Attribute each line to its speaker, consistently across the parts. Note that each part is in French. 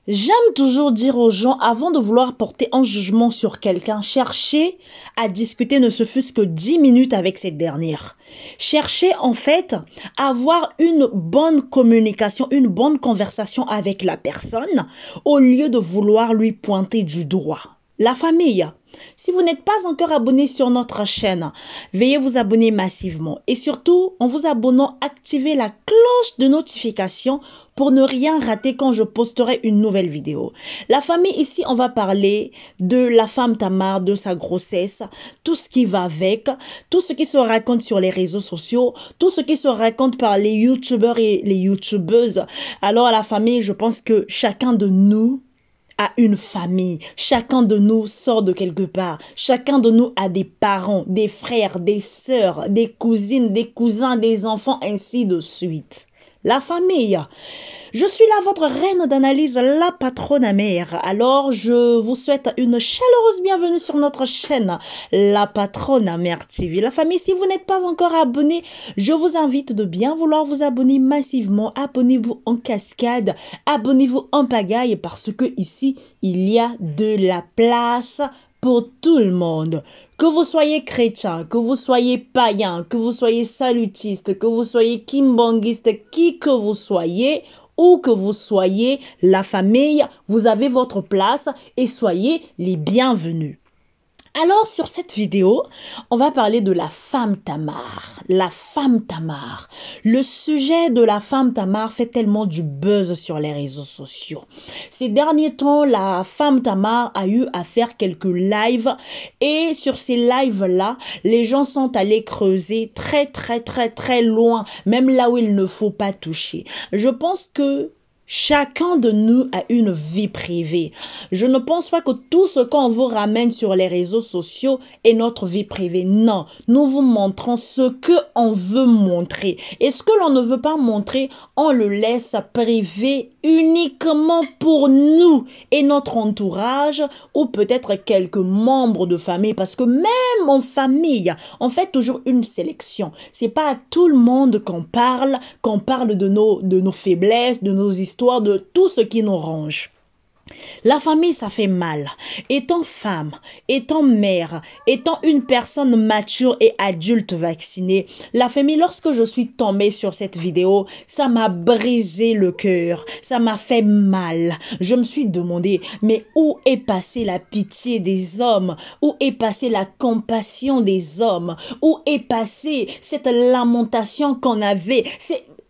Speaker 1: J'aime toujours dire aux gens, avant de vouloir porter un jugement sur quelqu'un, cherchez à discuter ne fût-ce que 10 minutes avec cette dernière. Cherchez en fait à avoir une bonne communication, une bonne conversation avec la personne au lieu de vouloir lui pointer du doigt. La famille. Si vous n'êtes pas encore abonné sur notre chaîne, veuillez vous abonner massivement. Et surtout, en vous abonnant, activez la cloche de notification pour ne rien rater quand je posterai une nouvelle vidéo. La famille, ici, on va parler de la femme Tamar, de sa grossesse, tout ce qui va avec, tout ce qui se raconte sur les réseaux sociaux, tout ce qui se raconte par les youtubeurs et les youtubeuses. Alors, la famille, je pense que chacun de nous a une famille. Chacun de nous sort de quelque part. Chacun de nous a des parents, des frères, des sœurs, des cousines, des cousins, des enfants, ainsi de suite. La famille. Je suis là, votre reine d'analyse, la patronne mère. Alors, je vous souhaite une chaleureuse bienvenue sur notre chaîne, la patronne mère TV. La famille, si vous n'êtes pas encore abonné, je vous invite de bien vouloir vous abonner massivement. Abonnez-vous en cascade, abonnez-vous en pagaille parce que ici, il y a de la place pour tout le monde. Que vous soyez chrétien, que vous soyez païen, que vous soyez salutiste, que vous soyez kimbangiste, qui que vous soyez, où que vous soyez, la famille, vous avez votre place et soyez les bienvenus. Alors, sur cette vidéo, on va parler de la femme Tamar. La femme Tamar. Le sujet de la femme Tamar fait tellement du buzz sur les réseaux sociaux. Ces derniers temps, la femme Tamar a eu à faire quelques lives et sur ces lives-là, les gens sont allés creuser très loin, même là où il ne faut pas toucher. Je pense que chacun de nous a une vie privée. Je ne pense pas que tout ce qu'on vous ramène sur les réseaux sociaux est notre vie privée. Non, nous vous montrons ce que on veut montrer. Et ce que l'on ne veut pas montrer, on le laisse privé uniquement pour nous et notre entourage ou peut-être quelques membres de famille. Parce que même en famille, on fait toujours une sélection. C'est pas à tout le monde qu'on parle de nos faiblesses, de nos histoires, de tout ce qui nous ronge. La famille, ça fait mal. Étant femme, étant mère, étant une personne mature et adulte vaccinée, la famille, lorsque je suis tombée sur cette vidéo, ça m'a brisé le cœur. Ça m'a fait mal. Je me suis demandé, mais où est passée la pitié des hommes? Où est passée la compassion des hommes? Où est passée cette lamentation qu'on avait?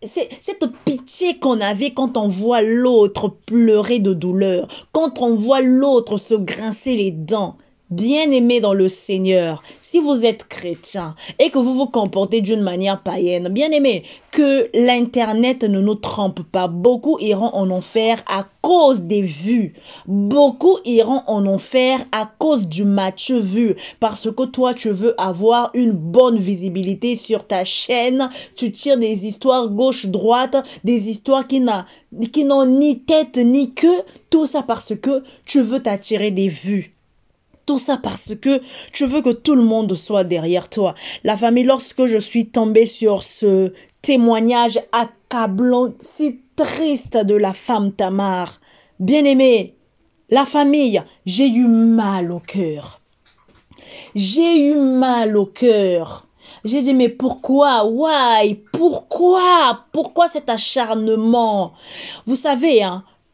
Speaker 1: Cette pitié qu'on avait quand on voit l'autre pleurer de douleur, quand on voit l'autre se grincer les dents. Bien-aimés dans le Seigneur, si vous êtes chrétien et que vous vous comportez d'une manière païenne, bien-aimés, que l'Internet ne nous trompe pas. Beaucoup iront en enfer à cause des vues. Beaucoup iront en enfer à cause du match vu. Parce que toi, tu veux avoir une bonne visibilité sur ta chaîne. Tu tires des histoires gauche-droite, des histoires qui n'ont ni tête ni queue. Tout ça parce que tu veux t'attirer des vues. Tout ça parce que tu veux que tout le monde soit derrière toi. La famille, lorsque je suis tombée sur ce témoignage accablant, si triste de la femme Tamar, bien-aimée, la famille, j'ai eu mal au cœur. J'ai eu mal au cœur. J'ai dit, mais pourquoi? Why? Pourquoi? Pourquoi cet acharnement? Vous savez,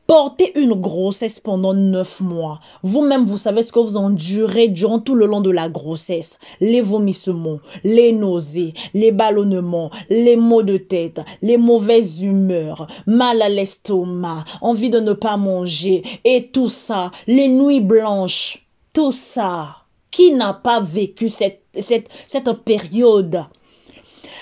Speaker 1: porter une grossesse pendant 9 mois. Vous-même, vous savez ce que vous endurez durant tout le long de la grossesse. Les vomissements, les nausées, les ballonnements, les maux de tête, les mauvaises humeurs, mal à l'estomac, envie de ne pas manger et tout ça, les nuits blanches, tout ça. Qui n'a pas vécu cette période?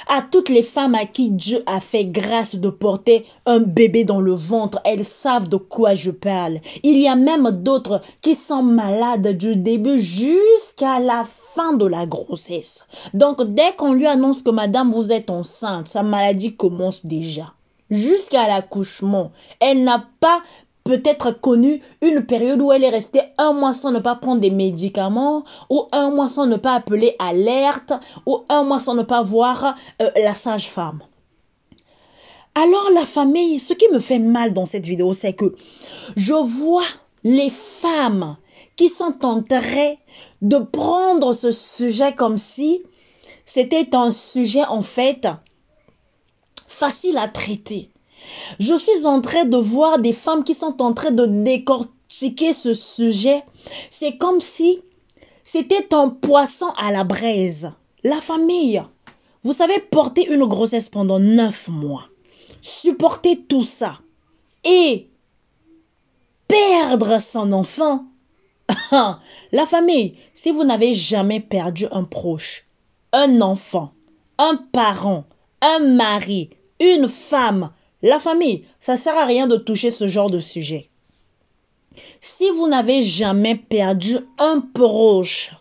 Speaker 1: À toutes les femmes à qui Dieu a fait grâce de porter un bébé dans le ventre, elles savent de quoi je parle. Il y a même d'autres qui sont malades du début jusqu'à la fin de la grossesse. Donc, dès qu'on lui annonce que madame, vous êtes enceinte, sa maladie commence déjà. Jusqu'à l'accouchement, elle n'a pas peut-être connu une période où elle est restée un mois sans ne pas prendre des médicaments, ou un mois sans ne pas appeler alerte, ou un mois sans ne pas voir la sage-femme. Alors la famille, ce qui me fait mal dans cette vidéo, c'est que je vois les femmes qui sont en train de prendre ce sujet comme si c'était un sujet en fait facile à traiter. Je suis en train de voir des femmes qui sont en train de décortiquer ce sujet. C'est comme si c'était un poisson à la braise. La famille, vous savez, porter une grossesse pendant 9 mois, supporter tout ça et perdre son enfant. La famille, si vous n'avez jamais perdu un proche, un enfant, un parent, un mari, une femme, la famille, ça ne sert à rien de toucher ce genre de sujet. Si vous n'avez jamais perdu un proche,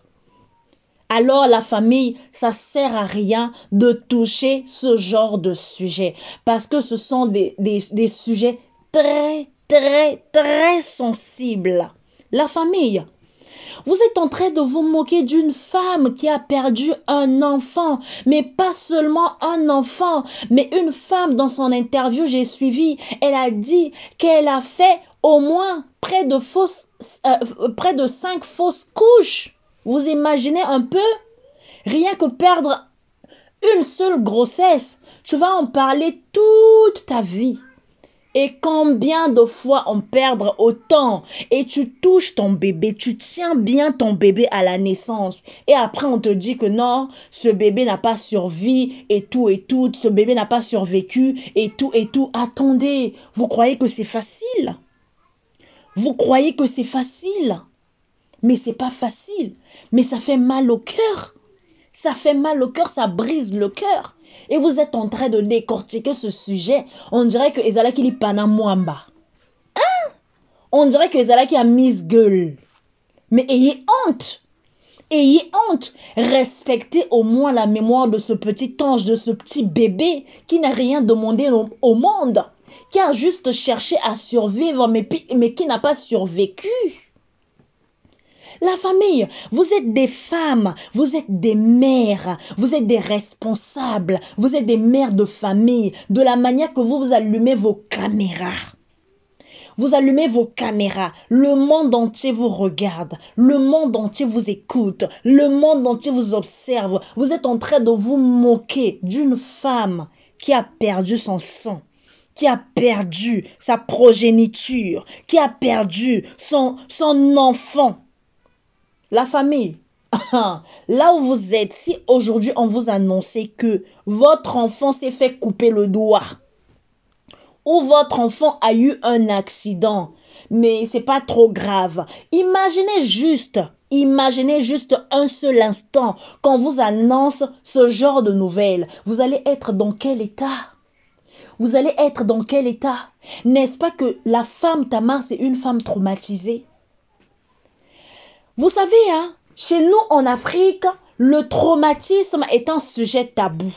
Speaker 1: alors la famille, ça sert à rien de toucher ce genre de sujet. Parce que ce sont des sujets très sensibles. La famille, vous êtes en train de vous moquer d'une femme qui a perdu un enfant, mais pas seulement un enfant, mais une femme dans son interview, j'ai suivi, elle a dit qu'elle a fait au moins près de 5 fausses couches. Vous imaginez un peu? Rien que perdre une seule grossesse, tu vas en parler toute ta vie. Et combien de fois on perd autant et tu touches ton bébé, tu tiens bien ton bébé à la naissance et après on te dit que non, ce bébé n'a pas survécu et tout, ce bébé n'a pas survécu et tout. Attendez, vous croyez que c'est facile? Vous croyez que c'est facile? Mais c'est pas facile, mais ça fait mal au cœur. Ça fait mal au cœur, ça brise le cœur. Et vous êtes en train de décortiquer ce sujet. On dirait que Ezalaki li pana mwamba. On dirait que Ezalaki a mise gueule. Mais ayez honte. Ayez honte. Respectez au moins la mémoire de ce petit ange, de ce petit bébé qui n'a rien demandé au monde. Qui a juste cherché à survivre, mais qui n'a pas survécu. La famille, vous êtes des femmes, vous êtes des mères, vous êtes des responsables, vous êtes des mères de famille, de la manière que vous allumez vos caméras. Vous allumez vos caméras, le monde entier vous regarde, le monde entier vous écoute, le monde entier vous observe. Vous êtes en train de vous moquer d'une femme qui a perdu son sang, qui a perdu sa progéniture, qui a perdu son enfant. La famille, là où vous êtes, si aujourd'hui on vous annonçait que votre enfant s'est fait couper le doigt ou votre enfant a eu un accident, mais c'est pas trop grave. Imaginez juste un seul instant quand vous annonce ce genre de nouvelles. Vous allez être dans quel état? Vous allez être dans quel état? N'est-ce pas que la femme Tamar, c'est une femme traumatisée? Vous savez, hein, chez nous en Afrique, le traumatisme est un sujet tabou.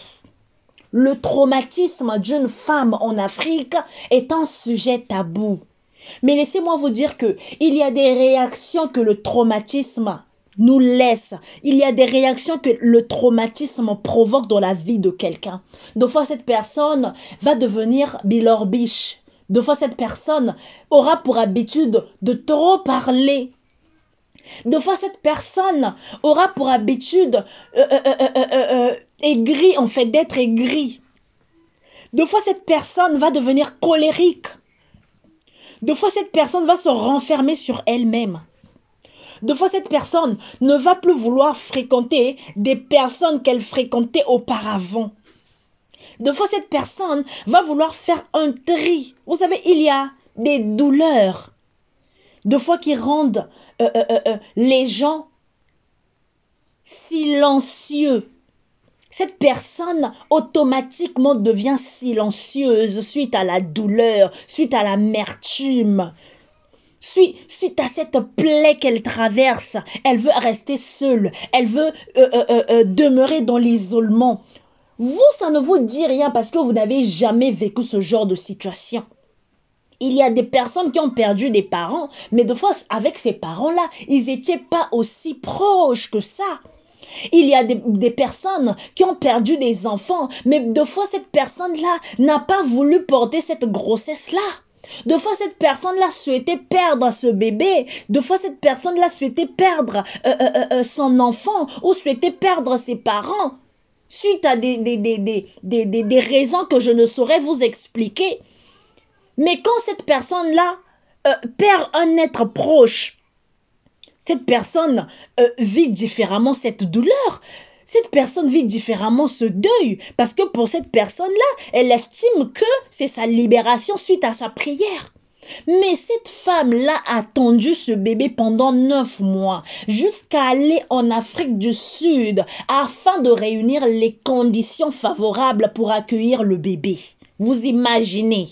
Speaker 1: Le traumatisme d'une femme en Afrique est un sujet tabou. Mais laissez-moi vous dire que il y a des réactions que le traumatisme nous laisse. Il y a des réactions que le traumatisme provoque dans la vie de quelqu'un. Deux fois, cette personne va devenir bilorbiche. Deux fois, cette personne aura pour habitude de trop parler. Deux fois, cette personne aura pour habitude aigri, en fait, d'être aigri. Deux fois, cette personne va devenir colérique. Deux fois, cette personne va se renfermer sur elle-même. Deux fois, cette personne ne va plus vouloir fréquenter des personnes qu'elle fréquentait auparavant. Deux fois, cette personne va vouloir faire un tri. Vous savez, il y a des douleurs. Deux fois qui rendent les gens silencieux. Cette personne automatiquement devient silencieuse suite à la douleur, suite à l'amertume, suite à cette plaie qu'elle traverse. Elle veut rester seule, elle veut demeurer dans l'isolement. Vous, ça ne vous dit rien parce que vous n'avez jamais vécu ce genre de situation. Il y a des personnes qui ont perdu des parents, mais des fois, avec ces parents-là, ils n'étaient pas aussi proches que ça. Il y a des personnes qui ont perdu des enfants, mais deux fois cette personne-là n'a pas voulu porter cette grossesse-là. Deux fois cette personne-là souhaitait perdre ce bébé. Deux fois cette personne-là souhaitait perdre son enfant ou souhaitait perdre ses parents. Suite à des raisons que je ne saurais vous expliquer. Mais quand cette personne-là perd un être proche, cette personne vit différemment cette douleur. Cette personne vit différemment ce deuil. Parce que pour cette personne-là, elle estime que c'est sa libération suite à sa prière. Mais cette femme-là a attendu ce bébé pendant 9 mois jusqu'à aller en Afrique du Sud afin de réunir les conditions favorables pour accueillir le bébé. Vous imaginez?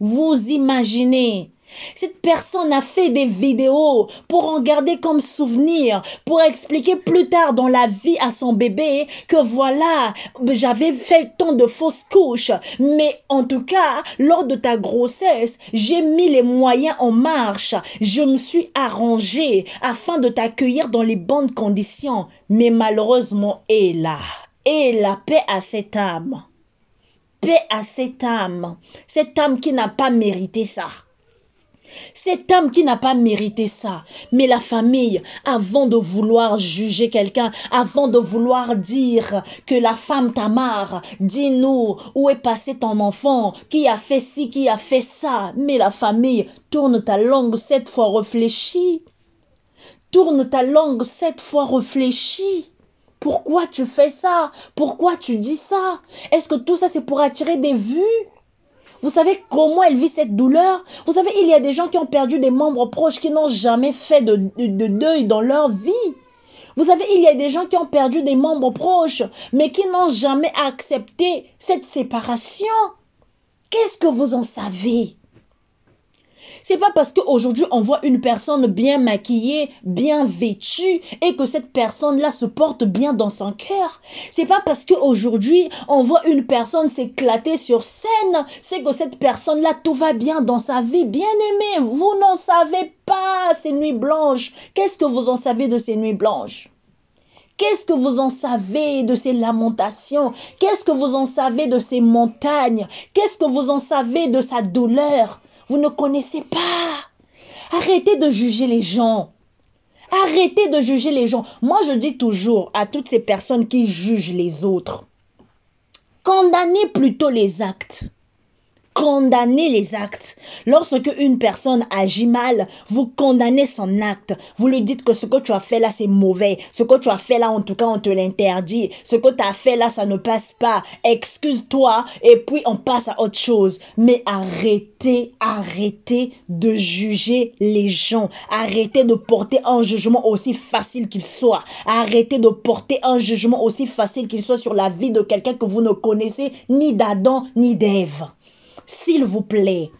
Speaker 1: Vous imaginez? Cette personne a fait des vidéos pour en garder comme souvenir, pour expliquer plus tard dans la vie à son bébé que voilà, j'avais fait tant de fausses couches, mais en tout cas, lors de ta grossesse, j'ai mis les moyens en marche, je me suis arrangée afin de t'accueillir dans les bonnes conditions, mais malheureusement, et la paix à cette âme. Paix à cette âme qui n'a pas mérité ça. Cette âme qui n'a pas mérité ça. Mais la famille, avant de vouloir juger quelqu'un, avant de vouloir dire que la femme Tamar, dis-nous où est passé ton enfant, qui a fait ci, qui a fait ça. Mais la famille, tourne ta langue 7 fois réfléchie. Tourne ta langue 7 fois réfléchie. Pourquoi tu fais ça? Pourquoi tu dis ça? Est-ce que tout ça c'est pour attirer des vues? Vous savez comment elle vit cette douleur? Vous savez, il y a des gens qui ont perdu des membres proches qui n'ont jamais fait de deuil dans leur vie. Vous savez, il y a des gens qui ont perdu des membres proches, mais qui n'ont jamais accepté cette séparation. Qu'est-ce que vous en savez? C'est pas parce qu'aujourd'hui on voit une personne bien maquillée, bien vêtue et que cette personne-là se porte bien dans son cœur. C'est pas parce qu'aujourd'hui on voit une personne s'éclater sur scène, c'est que cette personne-là tout va bien dans sa vie. Bien aimé, vous n'en savez pas ces nuits blanches. Qu'est-ce que vous en savez de ces nuits blanches? Qu'est-ce que vous en savez de ces lamentations? Qu'est-ce que vous en savez de ces montagnes? Qu'est-ce que vous en savez de sa douleur? Vous ne connaissez pas. Arrêtez de juger les gens. Arrêtez de juger les gens. Moi, je dis toujours à toutes ces personnes qui jugent les autres, condamnez plutôt les actes. Condamnez les actes. Lorsque une personne agit mal, vous condamnez son acte. Vous lui dites que ce que tu as fait là, c'est mauvais. Ce que tu as fait là, en tout cas, on te l'interdit. Ce que tu as fait là, ça ne passe pas. Excuse-toi et puis on passe à autre chose. Mais arrêtez de juger les gens. Arrêtez de porter un jugement aussi facile qu'il soit. Arrêtez de porter un jugement aussi facile qu'il soit sur la vie de quelqu'un que vous ne connaissez ni d'Adam ni d'Ève. S'il vous plaît,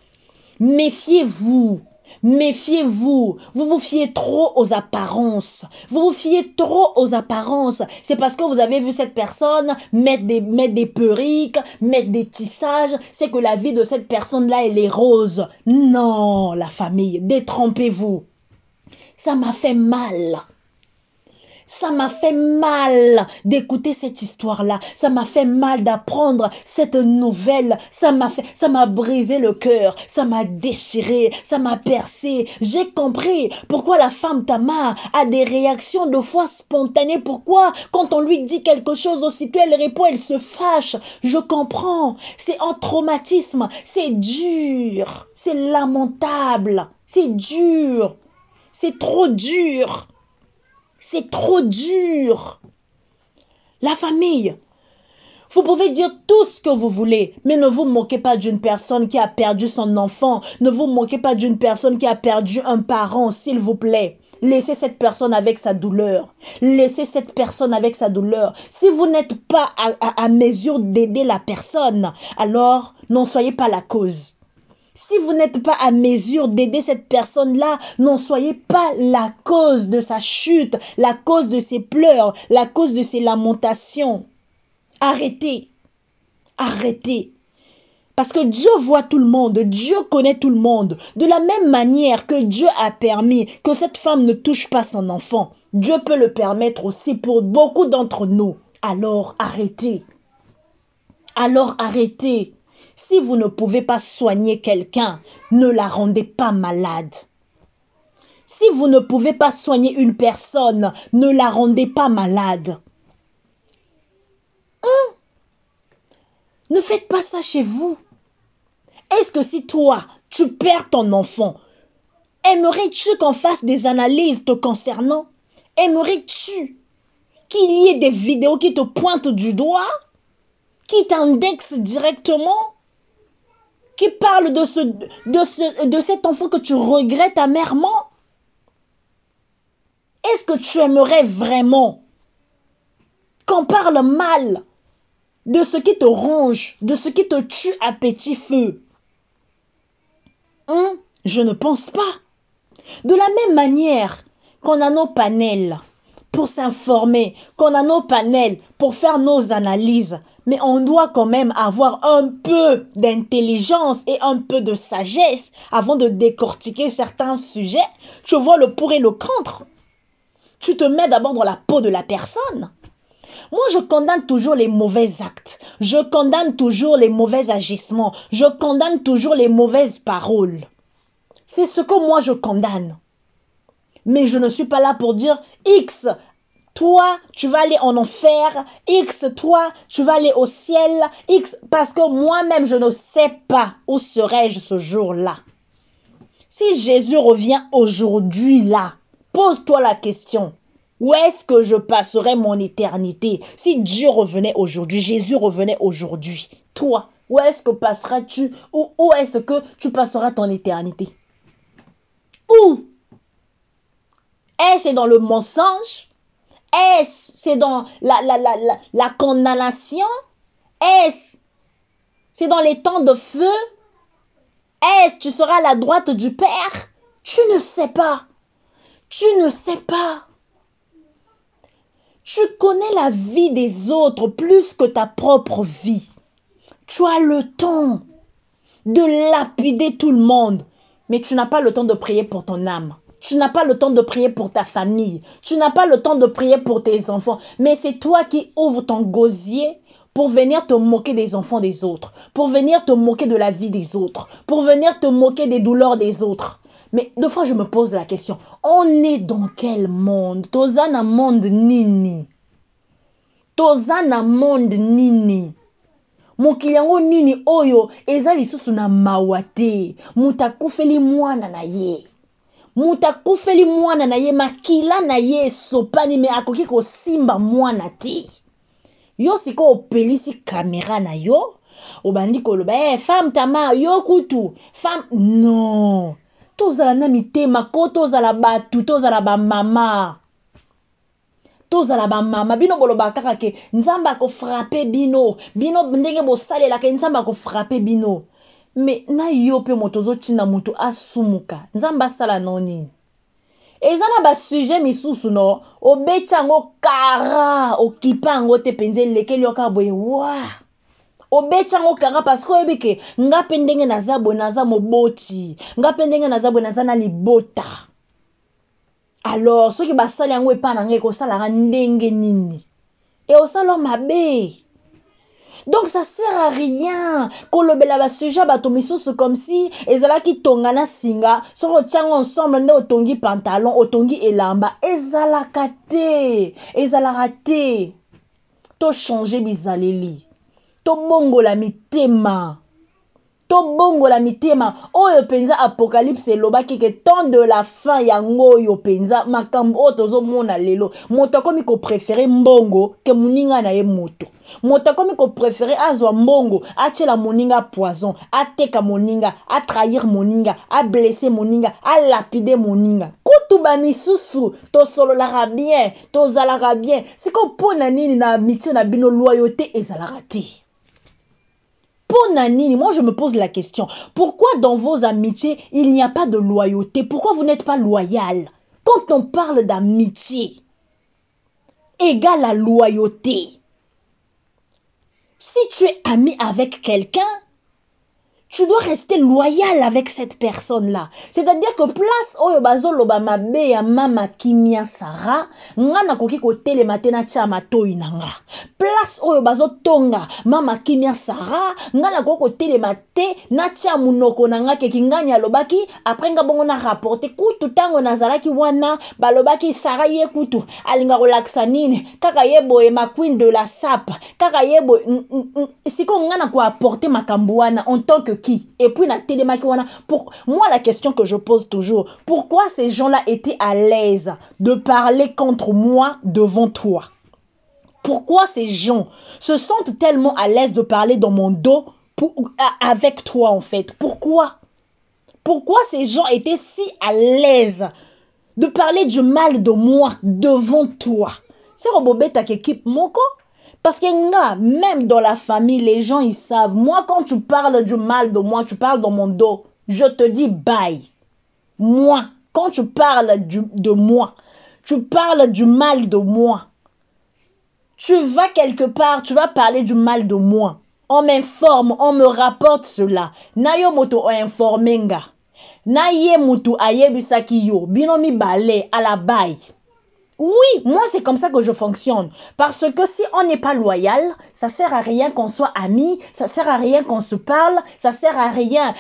Speaker 1: méfiez-vous, méfiez-vous. Vous vous fiez trop aux apparences. Vous vous fiez trop aux apparences. C'est parce que vous avez vu cette personne mettre des perruques, mettre des tissages. C'est que la vie de cette personne-là, elle est rose. Non, la famille, détrompez-vous. Ça m'a fait mal. Ça m'a fait mal d'écouter cette histoire-là. Ça m'a fait mal d'apprendre cette nouvelle. Ça m'a brisé le cœur. Ça m'a déchiré. Ça m'a percé. J'ai compris pourquoi la femme Tamar a des réactions de foi spontanées. Pourquoi quand on lui dit quelque chose, aussitôt elle répond, elle se fâche. Je comprends. C'est un traumatisme. C'est dur. C'est lamentable. C'est dur. C'est trop dur. C'est trop dur. La famille, vous pouvez dire tout ce que vous voulez, mais ne vous moquez pas d'une personne qui a perdu son enfant. Ne vous moquez pas d'une personne qui a perdu un parent, s'il vous plaît. Laissez cette personne avec sa douleur. Laissez cette personne avec sa douleur. Si vous n'êtes pas à mesure d'aider la personne, alors n'en soyez pas la cause. Si vous n'êtes pas à mesure d'aider cette personne-là, n'en soyez pas la cause de sa chute, la cause de ses pleurs, la cause de ses lamentations. Arrêtez. Arrêtez. Parce que Dieu voit tout le monde, Dieu connaît tout le monde. De la même manière que Dieu a permis que cette femme ne touche pas son enfant, Dieu peut le permettre aussi pour beaucoup d'entre nous. Alors arrêtez. Alors arrêtez. Si vous ne pouvez pas soigner quelqu'un, ne la rendez pas malade. Si vous ne pouvez pas soigner une personne, ne la rendez pas malade. Ne faites pas ça chez vous. Est-ce que si toi, tu perds ton enfant, aimerais-tu qu'on fasse des analyses te concernant? Aimerais-tu qu'il y ait des vidéos qui te pointent du doigt, qui t'indexent directement, qui parlent de cet enfant que tu regrettes amèrement? Est-ce que tu aimerais vraiment qu'on parle mal de ce qui te ronge, de ce qui te tue à petit feu? Je ne pense pas. De la même manière qu'on a nos panels pour s'informer, qu'on a nos panels pour faire nos analyses, mais on doit quand même avoir un peu d'intelligence et un peu de sagesse avant de décortiquer certains sujets. Tu vois le pour et le contre. Tu te mets d'abord dans la peau de la personne. Moi, je condamne toujours les mauvais actes. Je condamne toujours les mauvais agissements. Je condamne toujours les mauvaises paroles. C'est ce que moi, je condamne. Mais je ne suis pas là pour dire X, toi, tu vas aller en enfer. X, toi, tu vas aller au ciel. X, parce que moi-même, je ne sais pas où serais-je ce jour-là. Si Jésus revient aujourd'hui là, pose-toi la question. Où est-ce que je passerai mon éternité? Si Dieu revenait aujourd'hui, Jésus revenait aujourd'hui, toi, où est-ce que passeras-tu? Où est-ce que tu passeras ton éternité? Où? Est-ce dans le mensonge? Est-ce c'est dans la condamnation? Est-ce c'est dans les temps de feu? Est-ce tu seras à la droite du Père? Tu ne sais pas. Tu ne sais pas. Tu connais la vie des autres plus que ta propre vie. Tu as le temps de lapider tout le monde, mais tu n'as pas le temps de prier pour ton âme. Tu n'as pas le temps de prier pour ta famille. Tu n'as pas le temps de prier pour tes enfants. Mais c'est toi qui ouvres ton gosier pour venir te moquer des enfants des autres, pour venir te moquer de la vie des autres, pour venir te moquer des douleurs des autres. Mais deux fois, je me pose la question, on est dans quel monde? Tozana monde nini? Tozana monde nini? Mokili yango nini oyo eza lisusu na mawa te. Mutakufeli mwana na ye. Mutakufeli mwana na ye, makila na ye sopani me akoki kosimba mwana te. Yo siko opelisi kamera na yo, obandi koloba, femme tama, yo kutu, femme, non. Tozala na mitema ko tozala batu, tozala ba mama. Tozala ba mama, bino boloba kaka ke nzamba ko frapper bino, bino ndenge bo salela ke nzamba ko frapper bino. Me na yo pe motozo tina mutu asumuka, nzamba sala noni. Ezana ba sujet misusu no, obecha ngo kara, okipa ngo te penze lekeli yoka boye wa. Obecha ngo kara parce que ebike ngape ndenge nazabo naza moboti, ngape ndenge nazabo naza na libota. Alors, ceux qui basali yango epa na ngai ko sala ndenge nini. Et osalo mabe. Donc ça sert à rien. Kolobela ba sujet bato misusu comme si ezala ki tongana singa, soko tiango ensemble nde otongi pantalon, otongi elamba, ezala kate, ezala raté. To changer bizaleli. To bongola mitema. To bongola mitema. Oyo penza apocalypse lobaki ke temps de la fin yango yo penza makambo otozo mona lelo. Moto komi ko préférer mbongo ke muninga na ye moto. Moto komi ko préférer azwa mbongo, achela moninga poison, ateka moninga, a trahir moninga, a blesser moninga, a lapider moninga. Kutu ba misusu to solo la bien, to zala bien. C'est ko pona nini na amitié na bino loyauté ezala raté. Moi, je me pose la question. Pourquoi dans vos amitiés, il n'y a pas de loyauté? Pourquoi vous n'êtes pas loyal? Quand on parle d'amitié, égale à loyauté. Si tu es ami avec quelqu'un, Tu dois rester loyal avec cette personne-là. C'est-à-dire que place oyo bazoloba mabe ya mama Kimia Sarah, nga nakoki kotelema te na tia matoi na nga. Place oyo bazotonga mama Kimia Sarah, nga nakoki kotelema te na tia munoko na nga keki nganya lobaki, après nga bongo na rapporte kutu tango nazalaki wana, balobaki Sarah ye kutu, alinga kolakisa nini, kaka ye boye ma queen de la sape, kaka ye boye, siko nga na ko apporter makambo wana en tant que qui? Et puis na télémaki wana, pour moi la question que je pose toujours, pourquoi ces gens-là étaient à l'aise de parler contre moi devant toi? Pourquoi ces gens se sentent tellement à l'aise de parler dans mon dos avec toi en fait? Pourquoi? Pourquoi ces gens étaient si à l'aise de parler du mal de moi devant toi? C'est Robobeta qui équipe mon corps. Parce que nga, même dans la famille, les gens ils savent. Moi, quand tu parles du mal de moi, tu parles dans mon dos, je te dis bye. Moi, quand tu parles de moi, tu parles du mal de moi. Tu vas quelque part, tu vas parler du mal de moi. On m'informe, on me rapporte cela. Nayo moto o informenga. Naye moto ayebisaki yo. Binomi bale à la baille. Oui, moi c'est comme ça que je fonctionne. Parce que si on n'est pas loyal, ça sert à rien qu'on soit amis, ça sert à rien qu'on se parle, ça sert à rien.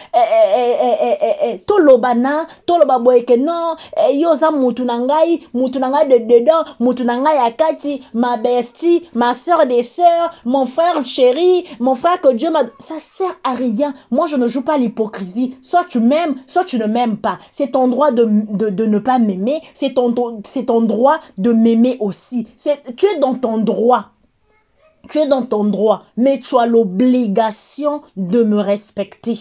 Speaker 1: Tolobana, tolobaboyeke non, yoza mutunangai de dedans, mutunangai akati, ma bestie, ma soeur des sœurs, mon frère chéri, mon frère que Dieu m'a... Ça sert à rien. Moi je ne joue pas l'hypocrisie. Soit tu m'aimes, soit tu ne m'aimes pas. C'est ton droit de ne pas m'aimer, c'est ton droit de m'aimer aussi. Tu es dans ton droit. Tu es dans ton droit. Mais tu as l'obligation de me respecter.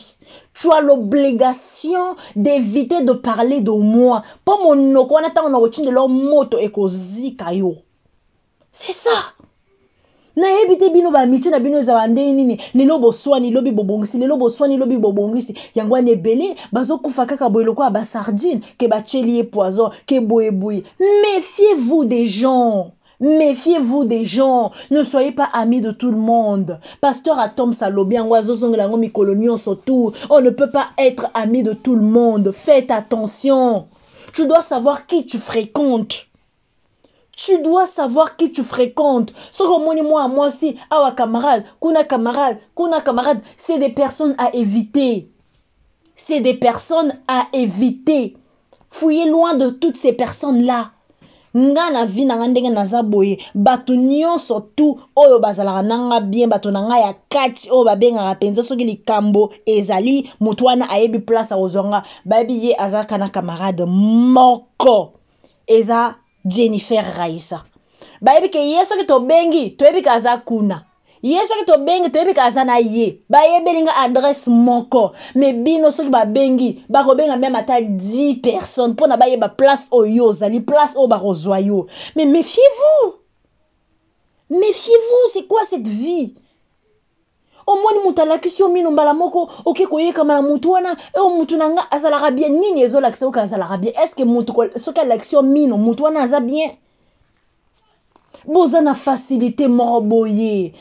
Speaker 1: Tu as l'obligation d'éviter de parler de moi. Pour mon noko, on attend de leur moto et kayo. C'est ça. Na ebite bino ba miche na bino za bande nini lelo boswani lobi bobongisi lelo boswani lobi bobongisi yango ne belé bazo kufa kaka boyelo kwa ba sardine ke ba chelie poison ke boyeboui. Méfiez-vous des gens. Méfiez-vous des gens. Ne soyez pas amis de tout le monde. Pasteur Atom Salobi Angwazo Zongelango Mikolonion surtout. On ne peut pas être ami de tout le monde. Faites attention. Tu dois savoir qui tu fréquentes. Tu dois savoir qui tu fréquentes. Ce que moi aussi, awa camarade, kuna camarade, c'est des personnes à éviter. C'est des personnes à éviter. Fouillez loin de toutes ces personnes-là. Nga na vi na ndenge naza boye bato nyonso tu oyo bazalaka nanga bien bato nanga ya kati oyo babengaka penza soki likambo ezali mutu wana ayebi place ozonga bayebi ye azalaka na camarade moko eza Jennifer Raissa. Bayebi ke yeso ki to bengi to yebi ka aza kuna. Yeso ki to bengi to yebi ka aza na ye. Bayebi linga adresse moko. Mais bino soki ba bengi ba ko benga même ata 10 personnes pour na bayeba place oyo zali place o ba rozwayo. Mais méfiez-vous. Méfiez-vous, c'est quoi cette vie? Au moins ni mutala kisio mino mbala moko oke koyeka mala mutu wana o mutu nanga azalaka bien nini ezo lakisa o azalaka bien. Est-ce que mutu ko soka l'action mino mutu wana aza bien? Boza na facilité moroboye.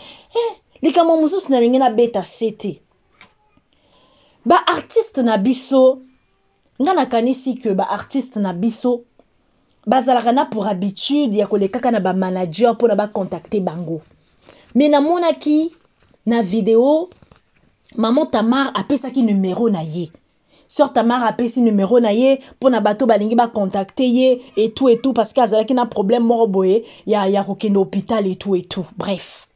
Speaker 1: Likama mususu na lingena beta sete. Ba artiste na biso nga nakanisi que ba artiste na biso bazalaka na pour habitude ya kolekaka na ba manager pour na ba contacter bango. Mais na monaki na vidéo maman Tamar apesaki numéro na ye. Sœur Tamar apesi numéro na ye pour na bato balingi ba contacter ye et tout parce qu'azalaki na problème moko boye ya kokende hôpital et tout. Bref.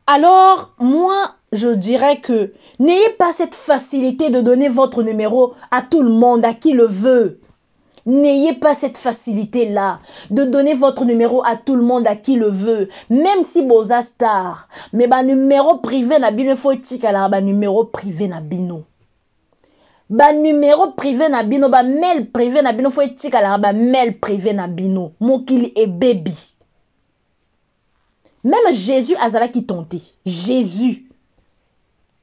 Speaker 1: Alors, moi, je dirais que n'ayez pas cette facilité de donner votre numéro à tout le monde, à qui le veut. N'ayez pas cette facilité-là de donner votre numéro à tout le monde, à qui le veut. Même si boza star. Mais ba numéro privé na bino faut tikala ba numéro privé na bino. Ba numéro privé na bino, ba mail privé na bino faut tikala ba mail privé na bino. Mokili et baby. Même Jésus azala qui tenté. Jésus.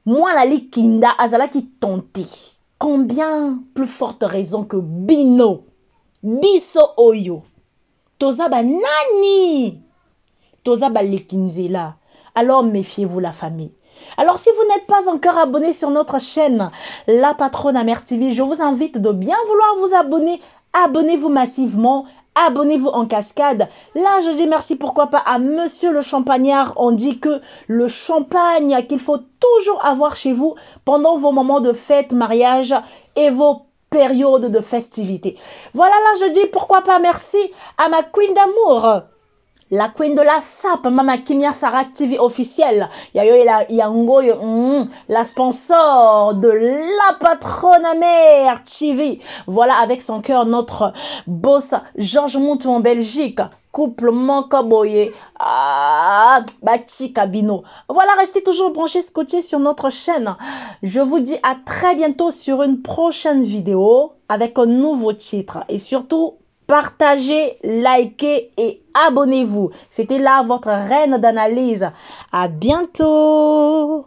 Speaker 1: Moi la li kinda azala qui tenté. Combien plus forte raison que bino. Biso oyo. Toza ba nani. Toza ba lekinzela. Alors méfiez-vous la famille. Alors, si vous n'êtes pas encore abonné sur notre chaîne, La Patronne Amère TV, je vous invite de bien vouloir vous abonner. Abonnez-vous massivement. Abonnez-vous en cascade. Là, je dis merci, pourquoi pas, à Monsieur le Champagnard. On dit que le champagne qu'il faut toujours avoir chez vous pendant vos moments de fête, mariage et vos périodes de festivité. Voilà, là, je dis pourquoi pas merci à ma queen d'amour. La queen de la SAP, Mama Kimia Sarah TV officielle. Yayo Yango, la sponsor de La Patronne Amère TV. Voilà, avec son cœur, notre boss Georges Moutou en Belgique. Couple Mankaboye. Bati Cabino. Voilà, restez toujours branchés, scotchés sur notre chaîne. Je vous dis à très bientôt sur une prochaine vidéo avec un nouveau titre. Et surtout, partagez, likez et abonnez-vous. C'était là votre reine d'analyse. À bientôt.